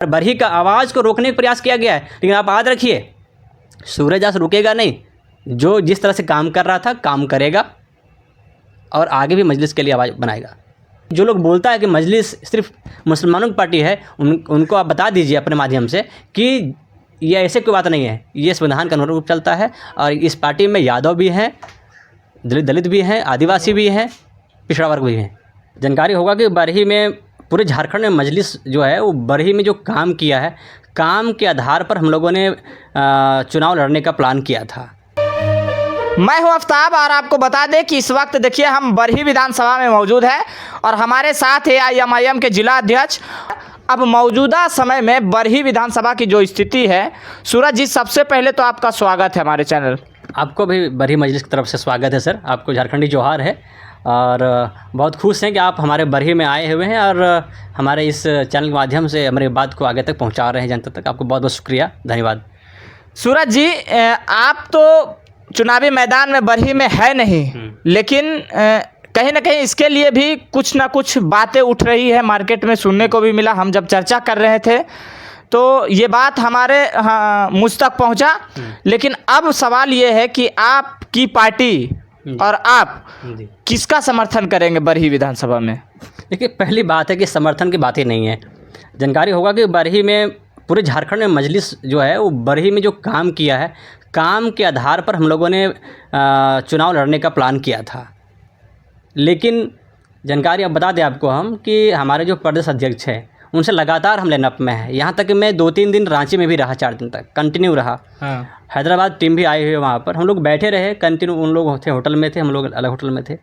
बरही का आवाज़ को रोकने का प्रयास किया गया है, लेकिन आप याद रखिए सूरज दास रुकेगा नहीं। जो जिस तरह से काम कर रहा था काम करेगा और आगे भी मजलिस के लिए आवाज़ बनाएगा। जो लोग बोलता है कि मजलिस सिर्फ मुसलमानों की पार्टी है, उनको आप बता दीजिए अपने माध्यम से कि ये ऐसे कोई बात नहीं है। ये संविधान का अनुरूप चलता है और इस पार्टी में यादव भी हैं, दलित भी हैं, आदिवासी भी हैं, पिछड़ा वर्ग भी हैं। जानकारी होगा कि बरही में पूरे झारखंड में मजलिस जो है वो बरही में जो काम किया है, काम के आधार पर हम लोगों ने चुनाव लड़ने का प्लान किया था। मैं हूं आफ्ताब और आपको बता दें कि इस वक्त देखिए हम बरही विधानसभा में मौजूद है और हमारे साथ है AIMIM के जिला अध्यक्ष। अब मौजूदा समय में बरही विधानसभा की जो स्थिति है, सूरज जी सबसे पहले तो आपका स्वागत है हमारे चैनल। आपको भी बरही मजलिस की तरफ से स्वागत है सर। आपको झारखंडी जोहार है और बहुत खुश हैं कि आप हमारे बरही में आए हुए हैं और हमारे इस चैनल के माध्यम से हमारी बात को आगे तक पहुंचा रहे हैं जनता तक। आपको बहुत बहुत शुक्रिया, धन्यवाद। सूरज जी आप तो चुनावी मैदान में बरही में है नहीं, लेकिन कहीं ना कहीं इसके लिए भी कुछ ना कुछ बातें उठ रही है, मार्केट में सुनने को भी मिला। हम जब चर्चा कर रहे थे तो ये बात हमारे मुझ तक पहुंचा, लेकिन अब सवाल ये है कि आपकी पार्टी और आप किसका समर्थन करेंगे बरही विधानसभा में? देखिए, पहली बात है कि समर्थन की बात ही नहीं है। जानकारी होगा कि बरही में पूरे झारखंड में मजलिस जो है वो बरही में जो काम किया है, काम के आधार पर हम लोगों ने चुनाव लड़ने का प्लान किया था। लेकिन जानकारी अब बता दें आपको हम कि हमारे जो प्रदेश अध्यक्ष हैं उनसे लगातार हम लाइनअप में हैं। यहाँ तक कि मैं 2-3 दिन रांची में भी रहा, 4 दिन तक कंटिन्यू रहा। हैदराबाद टीम भी आई हुई है वहाँ पर, हम लोग बैठे रहे कंटिन्यू। उन लोग थे होटल में थे, हम लोग अलग होटल में थे।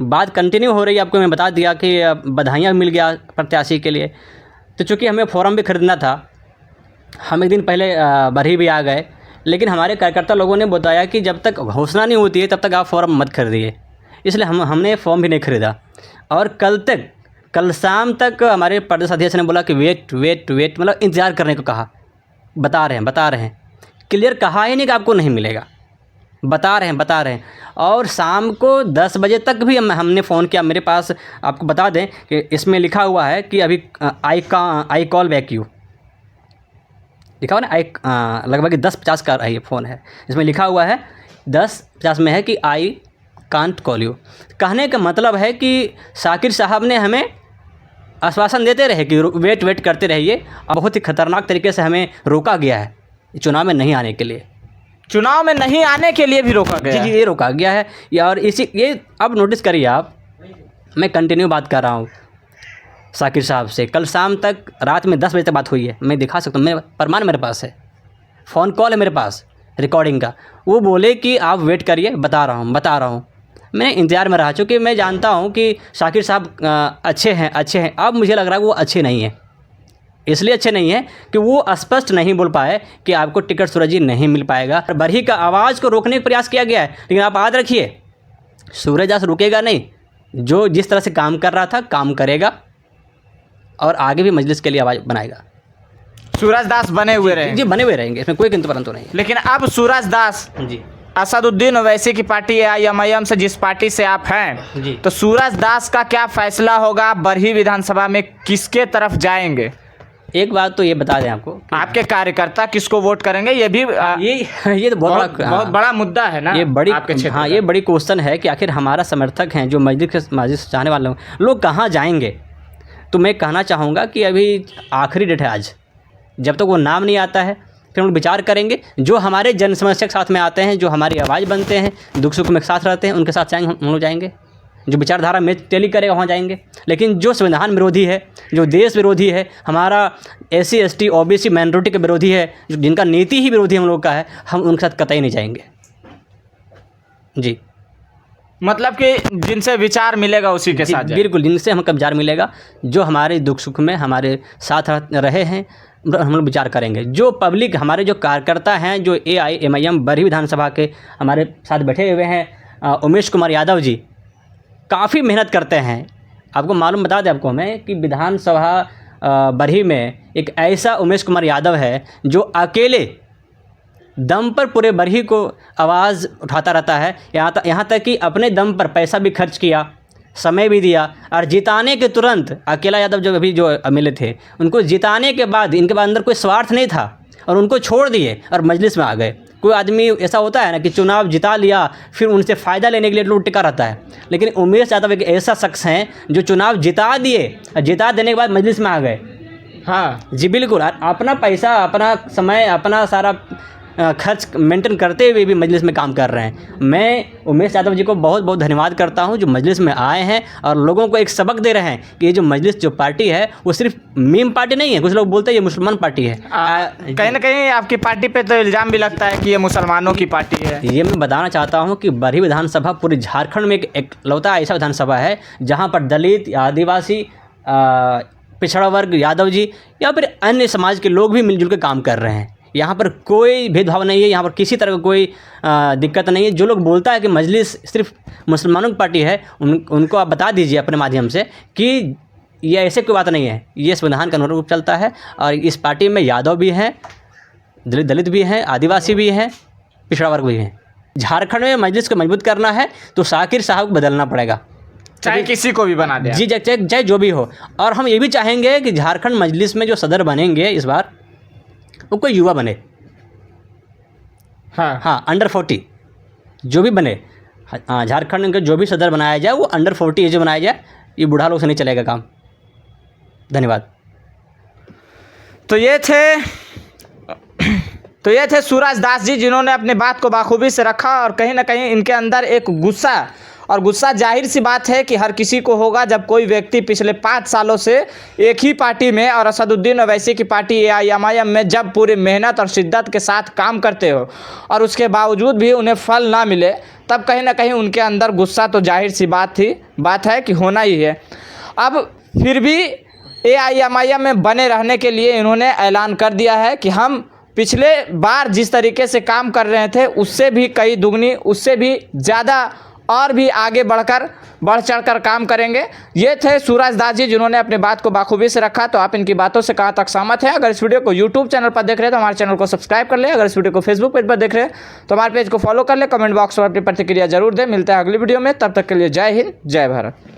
बात कंटिन्यू हो रही है। आपको मैं बता दिया कि बधाइयाँ मिल गया प्रत्याशी के लिए। तो चूँकि हमें फॉर्म भी खरीदना था, हम एक दिन पहले बरही भी आ गए, लेकिन हमारे कार्यकर्ता लोगों ने बताया कि जब तक घोषणा नहीं होती है तब तक आप फॉर्म मत खरीदिए। इसलिए हमने फॉर्म भी नहीं खरीदा। और कल शाम तक हमारे प्रदेश अध्यक्ष ने बोला कि वेट मतलब इंतज़ार करने को कहा। बता रहे हैं क्लियर कहा ही नहीं कि आपको नहीं मिलेगा, बता रहे हैं। और शाम को 10 बजे तक भी हमने फ़ोन किया। मेरे पास आपको बता दें कि इसमें लिखा हुआ है कि अभी आई कॉल बैक यू लिखा हुआ ना। लगभग 10:50 का ये फ़ोन है, इसमें लिखा हुआ है 10:50 में है कि आई कांट कॉल यू। कहने का मतलब है कि शाकिर साहब ने हमें आश्वासन देते रहे कि वेट करते रहिए, और बहुत ही ख़तरनाक तरीके से हमें रोका गया है चुनाव में नहीं आने के लिए। चुनाव में नहीं आने के लिए भी रोका गया? जी, ये रोका गया है। और ये अब नोटिस करिए आप, मैं कंटिन्यू बात कर रहा हूँ शाकिर साहब से। कल शाम तक रात में 10 बजे तक बात हुई है। मैं दिखा सकता हूँ, मेरे प्रमाण मेरे पास है, फ़ोन कॉल है मेरे पास रिकॉर्डिंग का। वो बोले कि आप वेट करिए, बता रहा हूँ। मैं इंतज़ार में रहा, चूँकि मैं जानता हूँ कि शाकिर साहब अच्छे हैं। अब मुझे लग रहा है वो अच्छे नहीं हैं। इसलिए अच्छे नहीं हैं कि वो स्पष्ट नहीं बोल पाए कि आपको टिकट सूरज जी नहीं मिल पाएगा। बरही का आवाज़ को रोकने का प्रयास किया गया है, लेकिन आप याद रखिए सूरज दास रुकेगा नहीं। जो जिस तरह से काम कर रहा था काम करेगा और आगे भी मजलिस के लिए आवाज़ बनाएगा। सूरज दास बने हुए रहेंगे? जी, बने हुए रहेंगे, इसमें कोई किंतु परंतु नहीं। लेकिन अब सूरज दास जी, असदुद्दीन ओवैसी की पार्टी AIMIM से, जिस पार्टी से आप हैं जी, तो सूरज दास का क्या फैसला होगा? बरही विधानसभा में किसके तरफ जाएंगे? एक बात तो ये बता दें आपको, आपके कार्यकर्ता किसको वोट करेंगे? ये भी ये तो बहुत बड़ा मुद्दा है ना, ये बड़ी आपके क्षेत्र हाँ, ये बड़ी क्वेश्चन है कि आखिर हमारा समर्थक हैं जो मस्जिद चाहने वाले लोग कहाँ जाएंगे। तो मैं कहना चाहूँगा कि अभी आखिरी डेट है आज, जब तक वो नाम नहीं आता है फिर हम विचार करेंगे। जो हमारे जन समस्या के साथ में आते हैं, जो हमारी आवाज़ बनते हैं, दुख सुख में साथ रहते हैं, उनके साथ जाएंगे, हम लोग जाएंगे। जो विचारधारा में टेली करेगा वहाँ जाएंगे। लेकिन जो संविधान विरोधी है, जो देश विरोधी है, हमारा SC ST OBC माइनॉरिटी के विरोधी है, जिनका नीति ही विरोधी हम लोग का है, हम उनके साथ कतई नहीं जाएंगे। जी, मतलब कि जिनसे विचार मिलेगा उसी के साथ? बिल्कुल, जिनसे हम विचार मिलेगा, जो हमारे दुख सुख में हमारे साथ रहे हैं, हम लोग विचार करेंगे। जो पब्लिक, हमारे जो कार्यकर्ता हैं, जो AIMIM बरही विधानसभा के हमारे साथ बैठे हुए हैं, उमेश कुमार यादव जी काफ़ी मेहनत करते हैं। आपको मालूम बता दें आपको हमें कि विधानसभा बरही में एक ऐसा उमेश कुमार यादव है जो अकेले दम पर पूरे बरही को आवाज़ उठाता रहता है। यहाँ तक कि अपने दम पर पैसा भी खर्च किया, समय भी दिया, और जिताने के तुरंत अकेला यादव जो अभी जो मिले थे, उनको जिताने के बाद इनके अंदर कोई स्वार्थ नहीं था और उनको छोड़ दिए और मजलिस में आ गए। कोई आदमी ऐसा होता है ना कि चुनाव जिता लिया फिर उनसे फ़ायदा लेने के लिए लोग टिका रहता है, लेकिन उमेश यादव एक ऐसा शख्स हैं जो चुनाव जिता दिए और जिता देने के बाद मजलिस में आ गए। हाँ जी बिल्कुल, अपना पैसा, अपना समय, अपना सारा खर्च मेंटेन करते हुए भी मजलिस में काम कर रहे हैं। मैं उमेश यादव जी को बहुत बहुत धन्यवाद करता हूं जो मजलिस में आए हैं और लोगों को एक सबक दे रहे हैं कि ये जो मजलिस जो पार्टी है वो सिर्फ मीम पार्टी नहीं है। कुछ लोग बोलते हैं ये मुसलमान पार्टी है। कहीं ना कहीं आपकी पार्टी पे तो इल्ज़ाम भी लगता है कि ये मुसलमानों की पार्टी है। ये मैं बताना चाहता हूँ कि बरही विधानसभा पूरे झारखंड में एक लौता ऐसा विधानसभा है जहाँ पर दलित, आदिवासी, पिछड़ा वर्ग, यादव जी या फिर अन्य समाज के लोग भी मिलजुल के काम कर रहे हैं। यहाँ पर कोई भेदभाव नहीं है, यहाँ पर किसी तरह का कोई दिक्कत नहीं है। जो लोग बोलता है कि मजलिस सिर्फ मुसलमानों की पार्टी है, उनको आप बता दीजिए अपने माध्यम से कि ये ऐसे कोई बात नहीं है। ये संविधान के अनुरूप चलता है और इस पार्टी में यादव भी हैं, दलित भी हैं, आदिवासी भी हैं, पिछड़ा वर्ग भी हैं। झारखंड में मजलिस को मजबूत करना है तो शाकिर साहब को बदलना पड़ेगा, चाहे किसी को भी बना दे। जी, चाहे जो भी हो। और हम ये भी चाहेंगे कि झारखंड मजलिस में जो सदर बनेंगे इस बार वो कोई युवा बने। हाँ, अंडर 40 जो भी बने, हाँ, झारखंड का जो भी सदर बनाया जाए वो अंडर 40 एज बनाया जाए। ये बूढ़ा लोग से नहीं चलेगा काम। धन्यवाद। तो ये थे सूरज दास जी, जिन्होंने अपनी बात को बाखूबी से रखा और कहीं ना कहीं इनके अंदर एक गुस्सा जाहिर सी बात है कि हर किसी को होगा जब कोई व्यक्ति पिछले 5 सालों से एक ही पार्टी में और असदुद्दीन ओवैसी की पार्टी AIMIM में जब पूरी मेहनत और शिद्दत के साथ काम करते हो और उसके बावजूद भी उन्हें फल ना मिले, तब कहीं ना कहीं उनके अंदर गुस्सा तो जाहिर सी बात है कि होना ही है। अब फिर भी AIMIM में बने रहने के लिए इन्होंने ऐलान कर दिया है कि हम पिछले बार जिस तरीके से काम कर रहे थे उससे भी कई दुगनी, उससे भी ज़्यादा और भी आगे बढ़ चढ़ कर काम करेंगे। ये थे सूरज दास जी, जिन्होंने अपनी बात को बाखूबी से रखा। तो आप इनकी बातों से कहाँ तक सहमत हैं? अगर इस वीडियो को YouTube चैनल पर देख रहे हैं तो हमारे चैनल को सब्सक्राइब कर ले। अगर इस वीडियो को Facebook पेज पर देख रहे हैं तो हमारे पेज को फॉलो कर ले। कमेंट बॉक्स में अपनी प्रतिक्रिया जरूर दें। मिलते हैं अगली वीडियो में, तब तक के लिए जय हिंद, जय भारत।